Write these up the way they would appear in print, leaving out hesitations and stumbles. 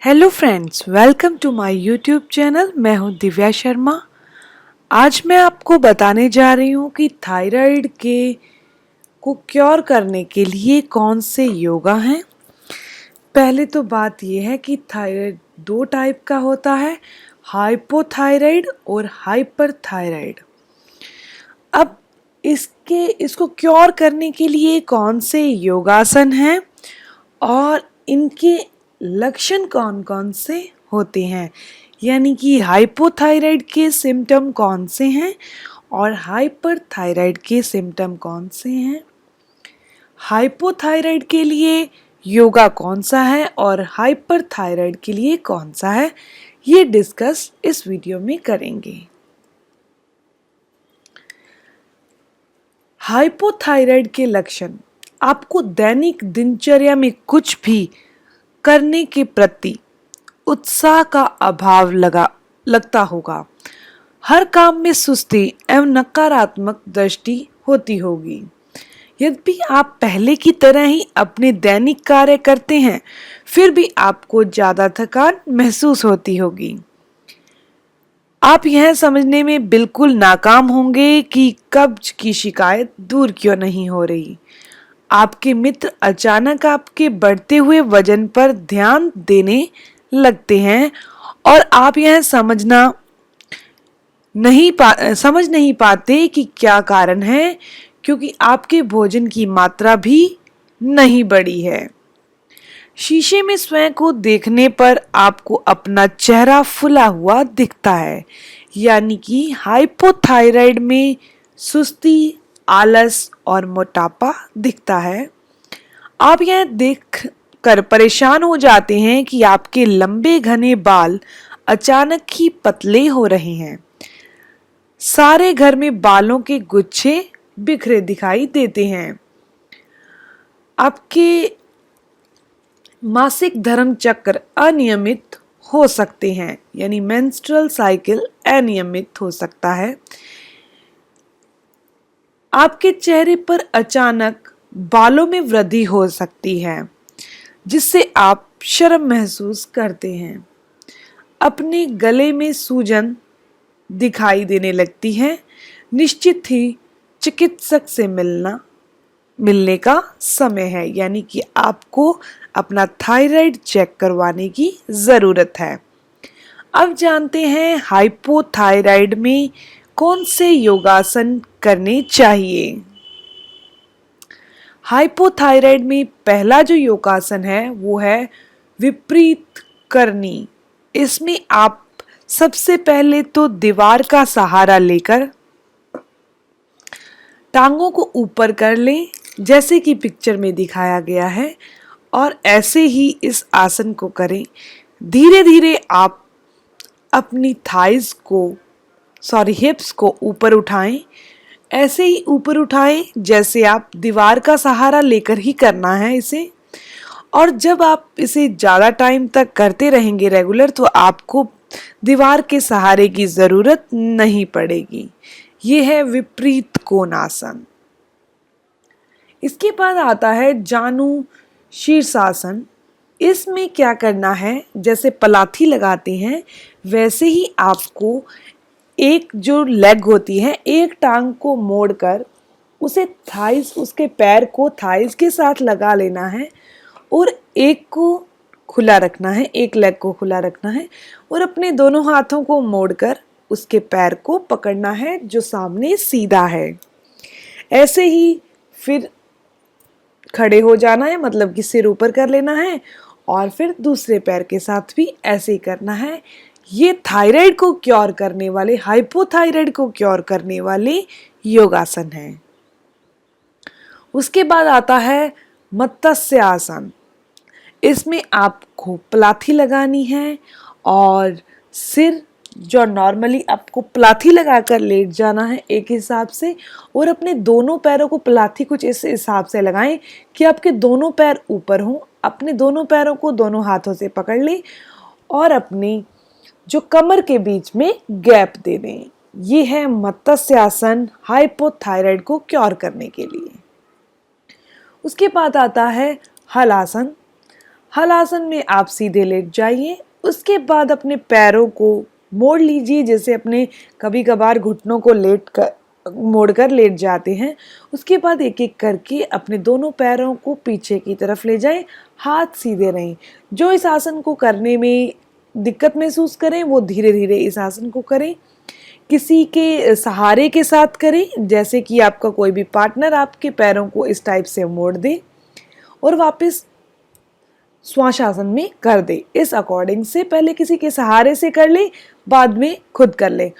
Hello friends, welcome to my YouTube channel. मैं हूं दिव्या शर्मा। आज मैं आपको बताने जा रही हूं कि थायराइड के को क्योर करने के लिए कौन से योगा हैं। पहले तो बात यह है कि थायराइड दो टाइप का होता है, हाइपोथायराइड और हाइपरथायराइड। अब इसको क्योर करने के लिए कौन से योगासन हैं और इनके लक्षण कौन कौन से होते हैं, यानी कि हाइपोथायराइड के सिम्टम कौन से हैं और हाइपरथायराइड के सिम्टम कौन से हैं। हाइपोथायराइड के लिए योगा कौन सा है और हाइपरथायराइड के लिए कौन सा है, ये डिस्कस इस वीडियो में करेंगे। हाइपोथायराइड के लक्षण आपको दैनिक दिनचर्या में कुछ भी करने के प्रति उत्साह का अभाव लगता होगा। हर काम में सुस्ती एवं नकारात्मक दृष्टि होती होगी। यद्यपि आप पहले की तरह ही अपने दैनिक कार्य करते हैं, फिर भी आपको ज्यादा थकान महसूस होती होगी। आप यह समझने में बिल्कुल नाकाम होंगे कि कब्ज की शिकायत दूर क्यों नहीं हो रही। आपके मित्र अचानक आपके बढ़ते हुए वजन पर ध्यान देने लगते हैं और आप यह समझ नहीं पाते कि क्या कारण है, क्योंकि आपके भोजन की मात्रा भी नहीं बढ़ी है। शीशे में स्वयं को देखने पर आपको अपना चेहरा फुला हुआ दिखता है, यानी कि हाइपोथायराइड में सुस्ती, आलस और मोटापा दिखता है। आप यह देख कर परेशान हो जाते हैं कि आपके लंबे घने बाल अचानक ही पतले हो रहे हैं। सारे घर में बालों के गुच्छे बिखरे दिखाई देते हैं। आपके मासिक धर्म चक्र अनियमित हो सकते हैं, यानी मेंस्ट्रुअल साइकिल अनियमित हो सकता है। आपके चेहरे पर अचानक बालों में वृद्धि हो सकती है, जिससे आप शर्म महसूस करते हैं। अपने गले में सूजन दिखाई देने लगती है। निश्चित ही चिकित्सक से मिलने का समय है, यानी कि आपको अपना थायराइड चेक करवाने की जरूरत है। अब जानते हैं हाइपोथायराइड में कौन से योगासन करने चाहिए। हाइपोथायराइड में पहला जो योगासन है वो है विपरीत करनी। इसमें आप सबसे पहले तो दीवार का सहारा लेकर टांगों को ऊपर कर लें, जैसे कि पिक्चर में दिखाया गया है, और ऐसे ही इस आसन को करें। धीरे धीरे आप अपनी हिप्स को ऊपर उठाएं। ऐसे ही ऊपर उठाएं जैसे आप दीवार का सहारा लेकर ही करना है इसे। और जब आप इसे ज़्यादा टाइम तक करते रहेंगे रेगुलर, तो आपको दीवार के सहारे की ज़रूरत नहीं पड़ेगी। ये है विपरीत कोणासन। इसके बाद आता है जानु शीर्षासन। इसमें क्या करना है, जैसे पलाथी लगाते हैं वैसे ही आपको एक जो लेग होती है, एक टांग को मोड़कर उसके पैर को थाइस के साथ लगा लेना है और एक को खुला रखना है, एक लेग को खुला रखना है और अपने दोनों हाथों को मोड़कर उसके पैर को पकड़ना है जो सामने सीधा है। ऐसे ही फिर खड़े हो जाना है, मतलब कि सिर ऊपर कर लेना है और फिर दूसरे पैर के साथ भी ऐसे ही करना है। ये थायराइड को क्योर करने वाले, हाइपोथायराइड को क्योर करने वाले योगासन है। उसके बाद आता है मत्स्य आसन। इसमें आपको पलाथी लगानी है और सिर जो नॉर्मली आपको पलाथी लगाकर लेट जाना है एक हिसाब से, और अपने दोनों पैरों को पलाथी कुछ इस हिसाब से लगाएं कि आपके दोनों पैर ऊपर हों। अपने दोनों पैरों को दोनों हाथों से पकड़ लें और अपनी जो कमर के बीच में गैप दे दें। ये है मत्स्य आसन हाइपोथायराइड को क्योर करने के लिए। उसके बाद आता है हलासन। हलासन में आप सीधे लेट जाइए। उसके बाद अपने पैरों को मोड़ लीजिए, जैसे अपने कभी कभार घुटनों को मोड़कर लेट जाते हैं। उसके बाद एक एक करके अपने दोनों पैरों को पीछे की तरफ ले जाएं, हाथ सीधे रहें। जो इस आसन को करने में दिक्कत महसूस करें वो धीरे धीरे इस आसन को करें। किसी के सहारे के साथ करें, जैसे कि आपका कोई भी पार्टनर आपके पैरों को इस टाइप से मोड़ दे और वापस श्वासासन में कर दे। इस अकॉर्डिंग से पहले किसी के सहारे से कर ले, बाद में खुद कर ले।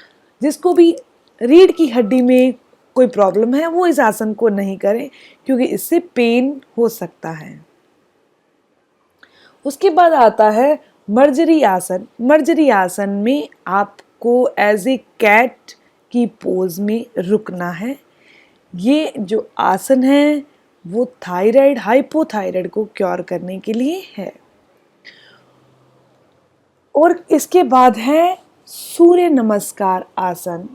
जिसको भी रीढ़ की हड्डी में कोई प्रॉब्लम है वो इस आसन को नहीं करें, क्योंकि इससे पेन हो सकता है। उसके बाद आता है मर्जरी आसन। मर्जरी आसन में आपको एज ए कैट की पोज में रुकना है। ये जो आसन है वो थायराइड, हाइपोथायराइड को क्योर करने के लिए है। और इसके बाद है सूर्य नमस्कार आसन।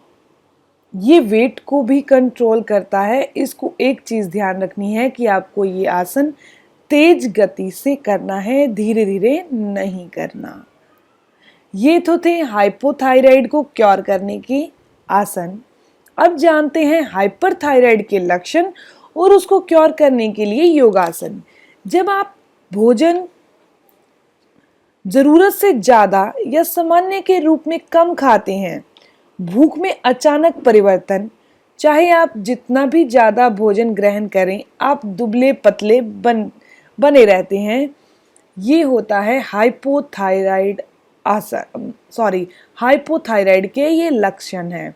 ये वेट को भी कंट्रोल करता है। इसको एक चीज ध्यान रखनी है कि आपको ये आसन तेज गति से करना है, धीरे धीरे नहीं करना। ये तो थे हाइपोथायराइड को क्योर करने के आसन। अब जानते हैं हाइपरथायराइड के लक्षण और उसको क्योर करने के लिए योगासन। जब आप भोजन जरूरत से ज्यादा या सामान्य के रूप में कम खाते हैं, भूख में अचानक परिवर्तन, चाहे आप जितना भी ज्यादा भोजन ग्रहण करें आप दुबले पतले बने रहते हैं, ये होता है हाइपोथायराइड हाइपोथायराइड के ये लक्षण हैं।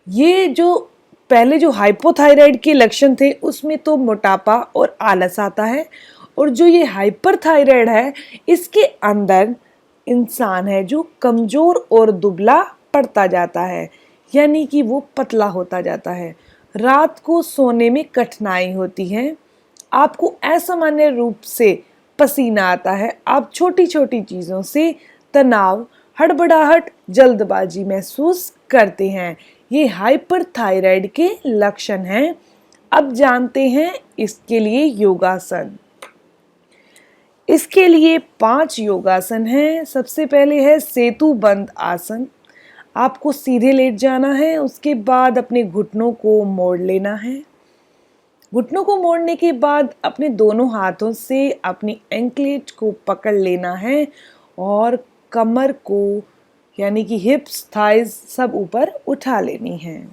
ये जो पहले जो हाइपोथायराइड के लक्षण थे उसमें तो मोटापा और आलस आता है, और जो ये हाइपरथायराइड है इसके अंदर इंसान है जो कमजोर और दुबला पड़ता जाता है, यानी कि वो पतला होता जाता है। रात को सोने में कठिनाई होती है, आपको असामान्य रूप से पसीना आता है, आप छोटी छोटी चीजों से तनाव, हड़बड़ाहट, जल्दबाजी महसूस करते हैं। ये हाइपरथायराइड के लक्षण हैं। अब जानते हैं इसके लिए योगासन। इसके लिए 5 योगासन हैं। सबसे पहले है सेतु बंद आसन। आपको सीधे लेट जाना है, उसके बाद अपने घुटनों को मोड़ लेना है। घुटनों को मोड़ने के बाद अपने दोनों हाथों से अपनी एंकलेट को पकड़ लेना है और कमर को यानी कि हिप्स, थाइज सब ऊपर उठा लेनी है।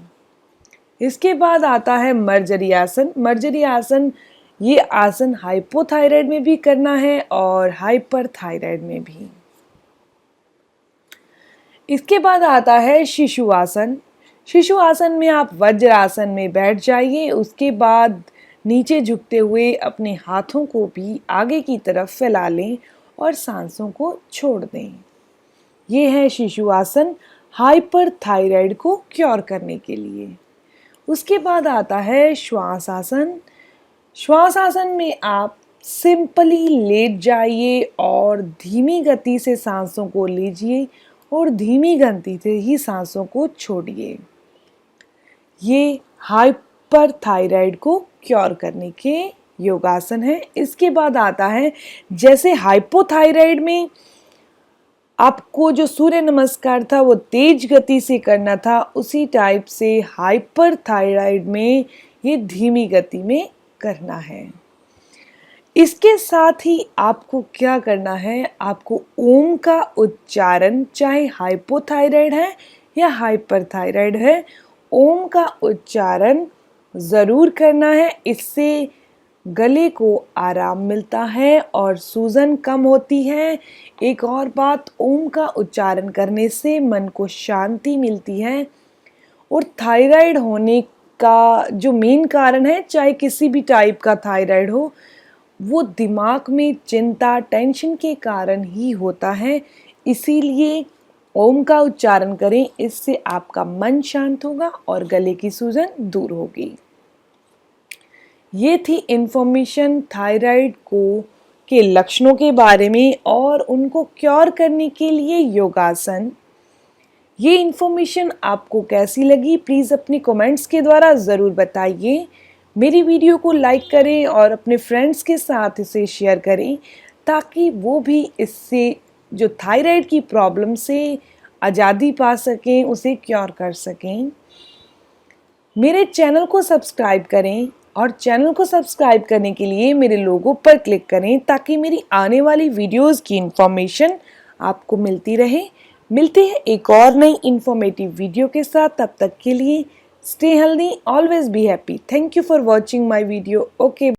इसके बाद आता है मर्जरी आसन। मर्जरी आसन, ये आसन हाइपोथायराइड में भी करना है और हाइपरथायराइड में भी। इसके बाद आता है शिशु आसन। शिशु आसन में आप वज्र आसन में बैठ जाइए। उसके बाद नीचे झुकते हुए अपने हाथों को भी आगे की तरफ फैला लें और सांसों को छोड़ दें। ये है शिशु आसन हाइपरथायराइड को क्योर करने के लिए। उसके बाद आता है श्वास आसन। श्वास आसन में आप सिंपली लेट जाइए और धीमी गति से सांसों को लीजिए और धीमी गति से ही सांसों को छोड़िए। ये हाइपरथायराइड को क्योर करने के योगासन है। इसके बाद आता है, जैसे हाइपोथायराइड में आपको जो सूर्य नमस्कार था वो तेज गति से करना था, उसी टाइप से हाइपरथायराइड में ये धीमी गति में करना है। इसके साथ ही आपको क्या करना है, आपको ओम का उच्चारण, चाहे हाइपोथायराइड है या हाइपरथायराइड है, ओम का उच्चारण जरूर करना है। इससे गले को आराम मिलता है और सूजन कम होती है। एक और बात, ओम का उच्चारण करने से मन को शांति मिलती है। और थायराइड होने का जो मेन कारण है, चाहे किसी भी टाइप का थायराइड हो, वो दिमाग में चिंता, टेंशन के कारण ही होता है। इसीलिए ओम का उच्चारण करें, इससे आपका मन शांत होगा और गले की सूजन दूर होगी। ये थी इंफॉर्मेशन थायराइड के लक्षणों के बारे में और उनको क्योर करने के लिए योगासन। ये इंफॉर्मेशन आपको कैसी लगी प्लीज़ अपने कमेंट्स के द्वारा ज़रूर बताइए। मेरी वीडियो को लाइक करें और अपने फ्रेंड्स के साथ इसे शेयर करें ताकि वो भी इससे जो थायराइड की प्रॉब्लम से आज़ादी पा सकें, उसे क्योर कर सकें। मेरे चैनल को सब्सक्राइब करें और चैनल को सब्सक्राइब करने के लिए मेरे लोगो पर क्लिक करें ताकि मेरी आने वाली वीडियोस की इंफॉर्मेशन आपको मिलती रहे। मिलते हैं एक और नई इंफॉर्मेटिव वीडियो के साथ। तब तक के लिए stay healthy, always be happy. Thank you for watching my video. Okay.